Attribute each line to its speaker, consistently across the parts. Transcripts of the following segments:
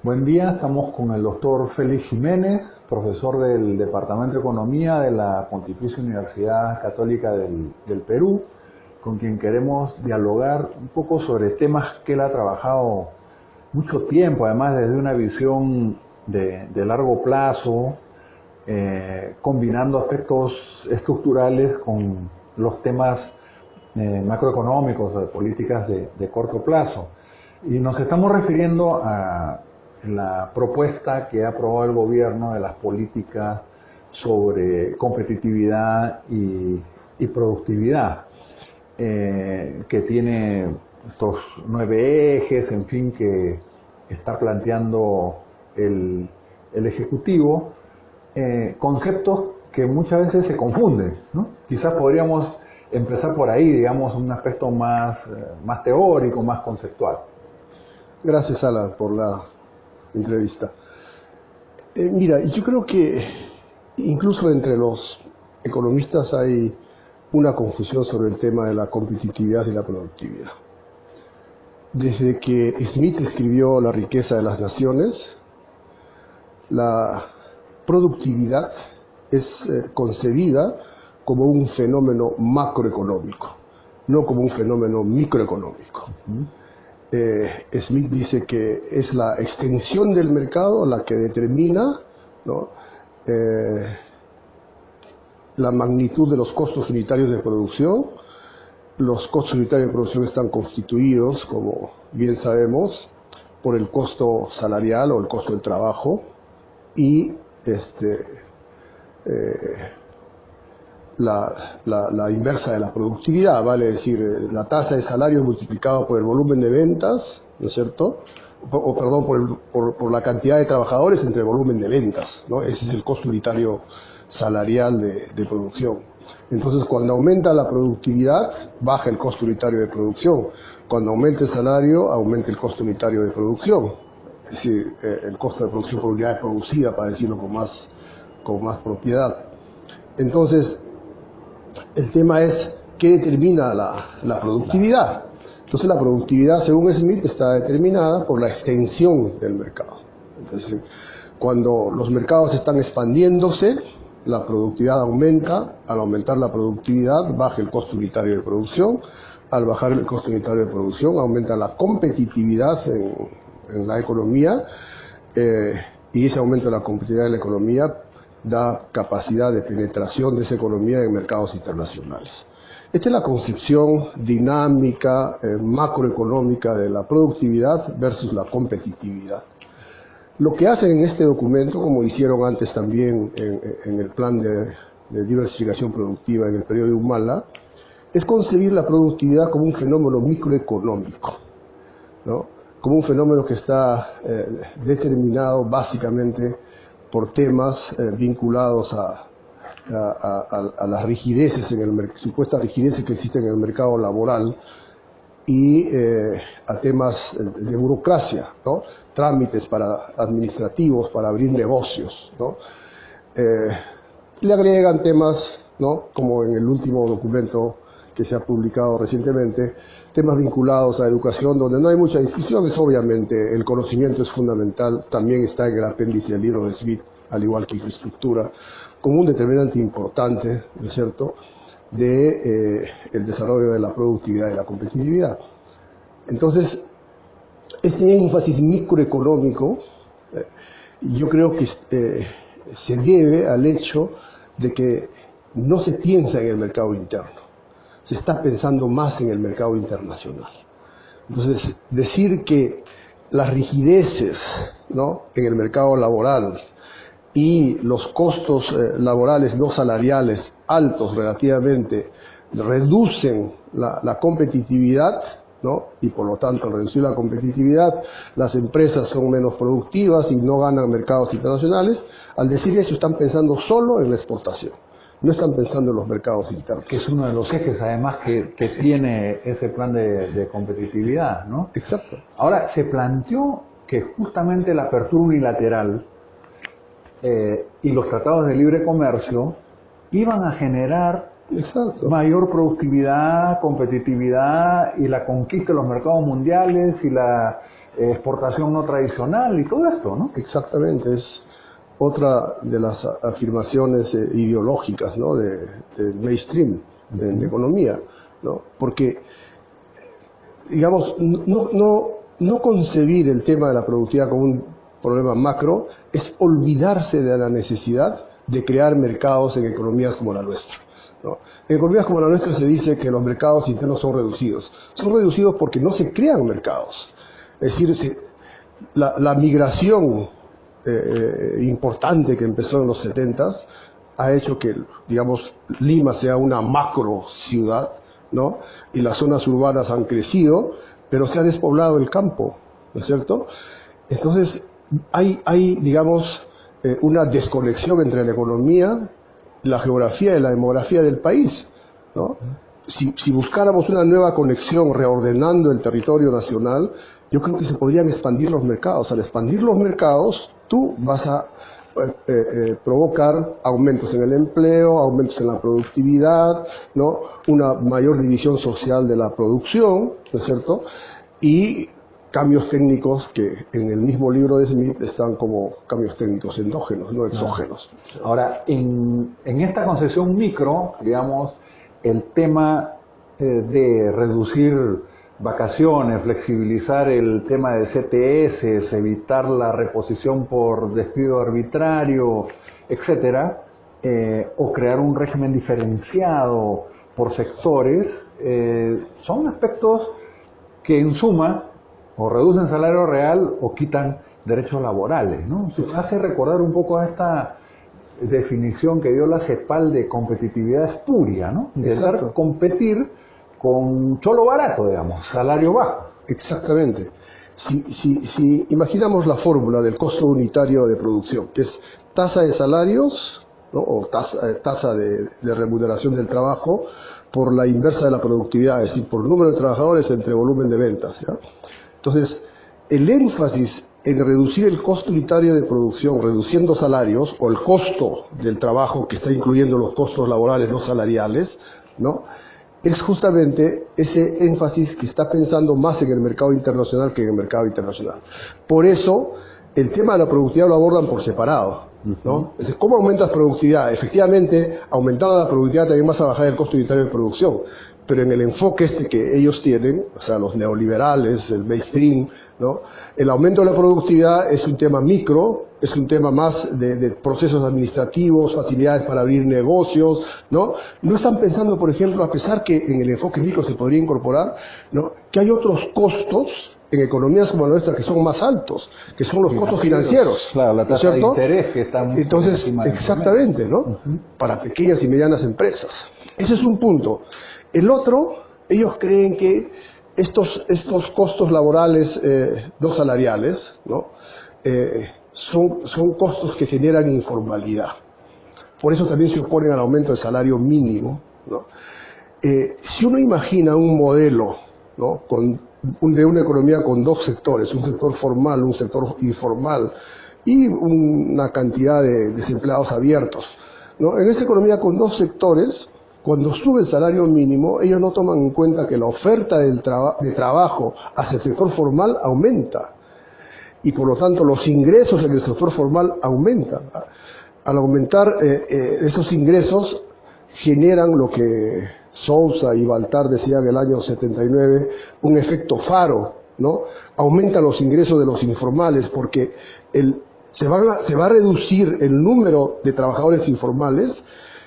Speaker 1: Buen día, estamos con el doctor Félix Jiménez, profesor del Departamento de Economía de la Pontificia Universidad Católica del Perú, con quien queremos dialogar un poco sobre temas que él ha trabajado mucho tiempo, además desde una visión de largo plazo, combinando aspectos estructurales con los temas macroeconómicos, de políticas de corto plazo. Y nos estamos refiriendo a la propuesta que ha aprobado el gobierno de las políticas sobre competitividad y productividad, que tiene estos 9 ejes, en fin, que está planteando el Ejecutivo, conceptos que muchas veces se confunden, ¿no? Quizás podríamos empezar por ahí, digamos, un aspecto más teórico, más conceptual.
Speaker 2: Gracias, Alan, por la entrevista. Mira, yo creo que incluso entre los economistas hay una confusión sobre el tema de la competitividad y la productividad. Desde que Smith escribió La riqueza de las naciones, la productividad es concebida como un fenómeno macroeconómico, no como un fenómeno microeconómico. Smith dice que es la extensión del mercado la que determina, ¿no?, la magnitud de los costos unitarios de producción. Los costos unitarios de producción están constituidos, como bien sabemos, por el costo salarial o el costo del trabajo y la inversa de la productividad, vale decir, la tasa de salario multiplicado por el volumen de ventas, ¿no es cierto? Por la cantidad de trabajadores entre el volumen de ventas, ¿no? Ese es el costo unitario salarial de producción. Entonces, cuando aumenta la productividad, baja el costo unitario de producción. Cuando aumenta el salario, aumenta el costo unitario de producción. Es decir, el costo de producción por unidad producida, para decirlo con más propiedad. Entonces, el tema es qué determina la productividad. Entonces, la productividad, según Smith, está determinada por la extensión del mercado. Entonces, cuando los mercados están expandiéndose, la productividad aumenta. Al aumentar la productividad, baja el costo unitario de producción. Al bajar el costo unitario de producción, aumenta la competitividad en la economía, y ese aumento de la competitividad de la economía da capacidad de penetración de esa economía en mercados internacionales. Esta es la concepción dinámica, macroeconómica de la productividad versus la competitividad. Lo que hacen en este documento, como hicieron antes también en el plan de diversificación productiva en el periodo de Humala, es concebir la productividad como un fenómeno microeconómico, ¿no?, como un fenómeno que está determinado básicamente por temas vinculados a las rigideces supuestas rigideces que existen en el mercado laboral y a temas de burocracia, ¿no?, trámites administrativos para abrir negocios, ¿no? Le agregan temas, ¿no?, como en el último documento que se ha publicado recientemente, temas vinculados a educación, donde no hay mucha discusión. Obviamente el conocimiento es fundamental, también está en el apéndice del libro de Smith, al igual que infraestructura, como un determinante importante, ¿no es cierto?, de el desarrollo de la productividad y la competitividad. Entonces, este énfasis microeconómico, yo creo que se debe al hecho de que no se piensa en el mercado interno, se está pensando más en el mercado internacional. Entonces, decir que las rigideces, ¿no?, en el mercado laboral y los costos laborales no salariales altos relativamente reducen la competitividad, ¿no?, y por lo tanto, al reducir la competitividad, las empresas son menos productivas y no ganan mercados internacionales. Al decir eso, están pensando solo en la exportación, no están pensando en los mercados internos.
Speaker 1: Que es uno de los ejes, además, que tiene ese plan de competitividad, ¿no?
Speaker 2: Exacto.
Speaker 1: Ahora, se planteó que justamente la apertura unilateral y los tratados de libre comercio iban a generar
Speaker 2: Exacto.
Speaker 1: mayor productividad, competitividad y la conquista de los mercados mundiales y la exportación no tradicional y todo esto, ¿no?
Speaker 2: Exactamente, es otra de las afirmaciones ideológicas, ¿no? del mainstream en economía, ¿no? Porque, digamos, no concebir el tema de la productividad como un problema macro es olvidarse de la necesidad de crear mercados en economías como la nuestra, ¿no? En economías como la nuestra se dice que los mercados internos son reducidos. Son reducidos porque no se crean mercados. Es decir, la migración importante que empezó en los 70s ha hecho que, digamos, Lima sea una macro ciudad, ¿no? Y las zonas urbanas han crecido, pero se ha despoblado el campo, ¿no es cierto? Entonces, hay digamos, una desconexión entre la economía, la geografía y la demografía del país, ¿no? Si buscáramos una nueva conexión reordenando el territorio nacional, yo creo que se podrían expandir los mercados. Al expandir los mercados, tú vas a provocar aumentos en el empleo, aumentos en la productividad, ¿no? Una mayor división social de la producción, ¿no es cierto? Y cambios técnicos que en el mismo libro de Smith están como cambios técnicos endógenos, no exógenos.
Speaker 1: Ahora, en esta concepción micro, digamos, el tema de reducir vacaciones, flexibilizar el tema de CTS, evitar la reposición por despido arbitrario, etcétera, o crear un régimen diferenciado por sectores, son aspectos que en suma o reducen salario real o quitan derechos laborales, ¿no? Hace recordar un poco a esta definición que dio la CEPAL de competitividad espuria, ¿no? Intentar
Speaker 2: Exacto.
Speaker 1: competir con cholo barato, digamos, salario bajo.
Speaker 2: Exactamente. Si imaginamos la fórmula del costo unitario de producción, que es tasa de salarios, ¿no? O tasa de remuneración del trabajo por la inversa de la productividad, es decir, por número de trabajadores entre volumen de ventas, ¿ya? Entonces, el énfasis en reducir el costo unitario de producción, reduciendo salarios, o el costo del trabajo que está incluyendo los costos laborales no salariales, ¿no? Es justamente ese énfasis que está pensando más en el mercado internacional que en el mercado internacional. Por eso, el tema de la productividad lo abordan por separado, ¿no? Es decir, ¿cómo aumentas productividad? Efectivamente, aumentando la productividad también vas a bajar el costo unitario de producción, pero en el enfoque que ellos tienen, o sea, los neoliberales, el mainstream, ¿no? El aumento de la productividad es un tema micro, es un tema más de procesos administrativos, facilidades para abrir negocios, ¿no? No están pensando, por ejemplo, a pesar que en el enfoque micro se podría incorporar, ¿no? Que hay otros costos en economías como la nuestra que son más altos, que son los costos financieros.
Speaker 1: Claro, la tasa de interés que está muy
Speaker 2: Entonces, exactamente, ¿no? Para pequeñas y medianas empresas. Ese es un punto. El otro, ellos creen que estos costos laborales no salariales, ¿no? Son costos que generan informalidad. Por eso también se oponen al aumento del salario mínimo, ¿no? Si uno imagina un modelo, ¿no? De una economía con dos sectores, un sector formal, un sector informal y una cantidad de desempleados abiertos, ¿no? En esa economía con dos sectores, cuando sube el salario mínimo, ellos no toman en cuenta que la oferta de trabajo hacia el sector formal aumenta y por lo tanto los ingresos en el sector formal aumentan. Al aumentar esos ingresos generan lo que Sousa y Baltar decían en el año 79, un efecto faro, ¿no? Aumentan los ingresos de los informales porque se va a reducir el número de trabajadores informales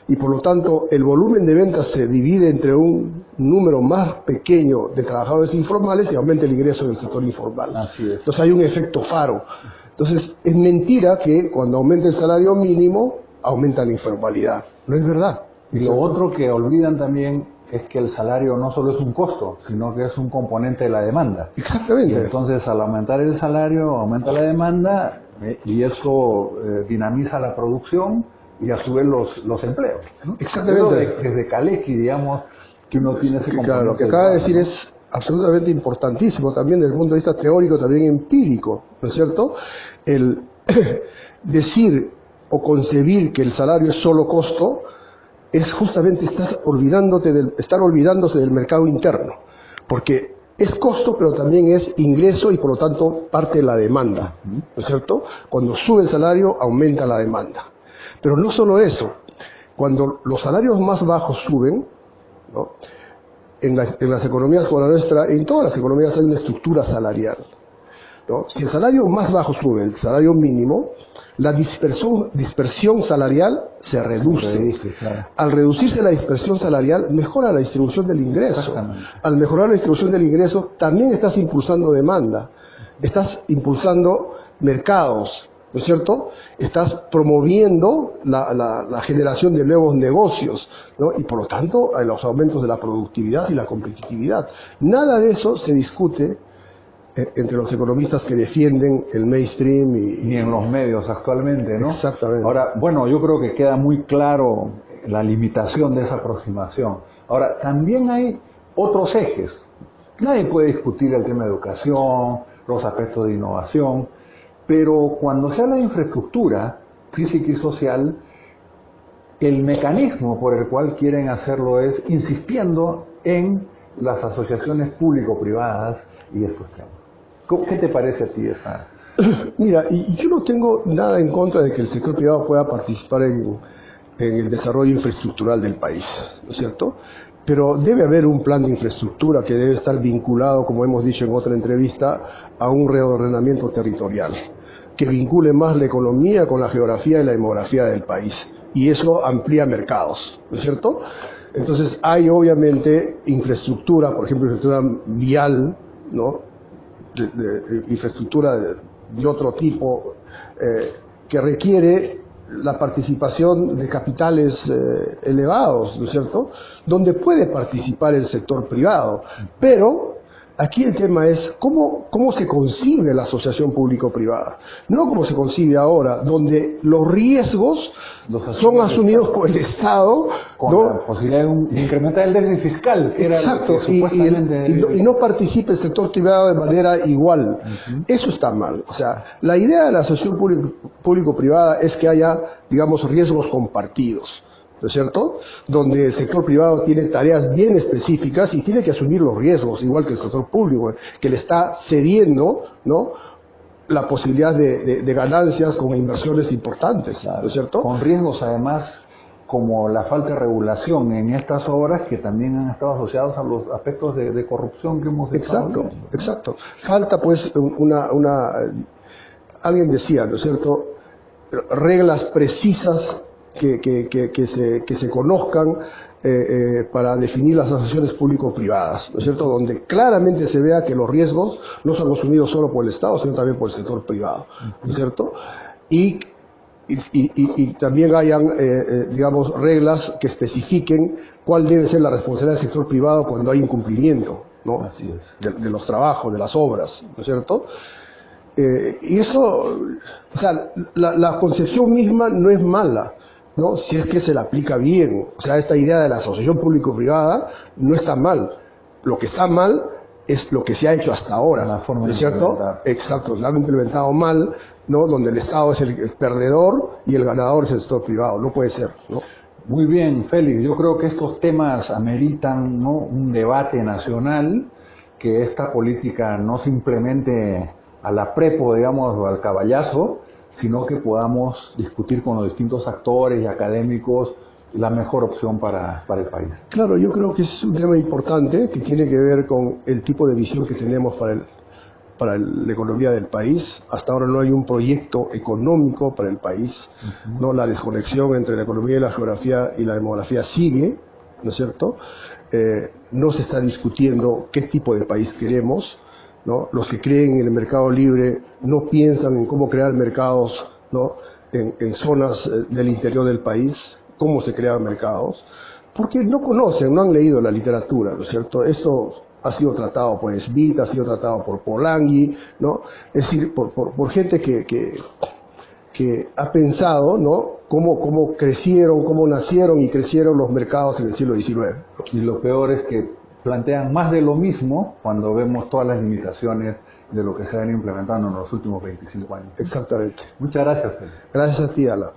Speaker 2: y por lo tanto el volumen de ventas se divide entre un número más pequeño de trabajadores informales y aumenta el ingreso del sector informal.
Speaker 1: Así es.
Speaker 2: Entonces hay un efecto faro. Entonces es mentira que cuando aumenta el salario mínimo aumenta la informalidad. No es verdad.
Speaker 1: Y lo otro que olvidan también es que el salario no solo es un costo, sino que es un componente de la demanda.
Speaker 2: Exactamente.
Speaker 1: Y entonces al aumentar el salario aumenta la demanda y eso dinamiza la producción y a su vez los empleos, ¿no?
Speaker 2: Exactamente.
Speaker 1: Desde Kalecki, digamos, que uno tiene ese componente.
Speaker 2: Claro, lo que acaba de decir es absolutamente importantísimo también desde el punto de vista teórico, también empírico, ¿no es cierto? El decir o concebir que el salario es solo costo es justamente estar olvidándose del mercado interno, porque es costo, pero también es ingreso y por lo tanto parte de la demanda, ¿no es cierto? Cuando sube el salario, aumenta la demanda. Pero no solo eso, cuando los salarios más bajos suben, ¿no? En las economías como la nuestra, en todas las economías hay una estructura salarial, ¿no? Si el salario más bajo sube, el salario mínimo, la dispersión salarial se reduce.
Speaker 1: Claro.
Speaker 2: Al reducirse la dispersión salarial, mejora la distribución del ingreso. Al mejorar la distribución del ingreso, también estás impulsando demanda, estás impulsando mercados, ¿no es cierto? Estás promoviendo la generación de nuevos negocios, ¿no? Y por lo tanto, los aumentos de la productividad y la competitividad. Nada de eso se discute entre los economistas que defienden el mainstream
Speaker 1: ni en los medios actualmente, ¿no?
Speaker 2: Exactamente.
Speaker 1: Ahora, bueno, yo creo que queda muy claro la limitación de esa aproximación. Ahora, también hay otros ejes. Nadie puede discutir el tema de educación, los aspectos de innovación, pero cuando se habla de infraestructura física y social, el mecanismo por el cual quieren hacerlo es insistiendo en las asociaciones público-privadas y estos temas. ¿Qué te parece a ti esa?
Speaker 2: Mira, y yo no tengo nada en contra de que el sector privado pueda participar en el desarrollo infraestructural del país, ¿no es cierto? Pero debe haber un plan de infraestructura que debe estar vinculado, como hemos dicho en otra entrevista, a un reordenamiento territorial, que vincule más la economía con la geografía y la demografía del país. Y eso amplía mercados, ¿no es cierto? Entonces hay obviamente infraestructura, por ejemplo, infraestructura vial, ¿no? Infraestructura de otro tipo, que requiere la participación de capitales elevados, ¿no es cierto?, donde puede participar el sector privado. Pero aquí el tema es cómo se concibe la asociación público-privada, no como se concibe ahora, donde los riesgos son asumidos por el Estado,
Speaker 1: con
Speaker 2: ¿no?
Speaker 1: la posibilidad de incrementar el déficit fiscal. Que
Speaker 2: Exacto,
Speaker 1: era lo que supuestamente
Speaker 2: y no participa el sector privado de manera igual. Eso está mal. O sea, la idea de la asociación público-privada es que haya, digamos, riesgos compartidos, ¿no es cierto? Donde el sector privado tiene tareas bien específicas y tiene que asumir los riesgos, igual que el sector público, que le está cediendo, ¿no?, la posibilidad de ganancias con inversiones importantes,
Speaker 1: claro,
Speaker 2: ¿no es cierto?
Speaker 1: Con riesgos además como la falta de regulación en estas obras que también han estado asociados a los aspectos de corrupción que hemos estado viendo.
Speaker 2: Exacto. Falta pues alguien decía, ¿no es cierto?, reglas precisas que se conozcan para definir las asociaciones público-privadas, ¿no es cierto?, donde claramente se vea que los riesgos no son asumidos solo por el Estado, sino también por el sector privado, ¿no es cierto? Y también hayan, digamos, reglas que especifiquen cuál debe ser la responsabilidad del sector privado cuando hay incumplimiento, ¿no?,
Speaker 1: Así es.
Speaker 2: de los trabajos, de las obras, ¿no es cierto? Y eso, o sea, la concepción misma no es mala, ¿no?, si es que se la aplica bien. O sea, esta idea de la asociación público-privada no está mal. Lo que está mal es lo que se ha hecho hasta ahora, ¿no es cierto? Exacto, lo han implementado mal, ¿no?, donde el Estado es el perdedor y el ganador es el sector privado. No puede ser, ¿no?
Speaker 1: Muy bien, Félix. Yo creo que estos temas ameritan, ¿no?, un debate nacional, que esta política no se implemente a la prepo, digamos, o al caballazo, sino que podamos discutir con los distintos actores y académicos la mejor opción para el país.
Speaker 2: Claro, yo creo que es un tema importante que tiene que ver con el tipo de visión que tenemos para la economía del país. Hasta ahora no hay un proyecto económico para el país, ¿no? La desconexión entre la economía y la geografía y la demografía sigue, ¿no es cierto? No se está discutiendo qué tipo de país queremos, ¿no? Los que creen en el mercado libre no piensan en cómo crear mercados, ¿no?, en zonas del interior del país, cómo se crean mercados, porque no conocen, no han leído la literatura, ¿no es cierto? Esto ha sido tratado por Smith, ha sido tratado por Polanyi, ¿no? Es decir, por gente que ha pensado, ¿no?, cómo crecieron, cómo nacieron y crecieron los mercados en el siglo XIX.
Speaker 1: Y lo peor es que plantean más de lo mismo cuando vemos todas las limitaciones de lo que se han implementando en los últimos 25 años.
Speaker 2: Exactamente.
Speaker 1: Muchas gracias, Félix.
Speaker 2: Gracias a ti, Alan.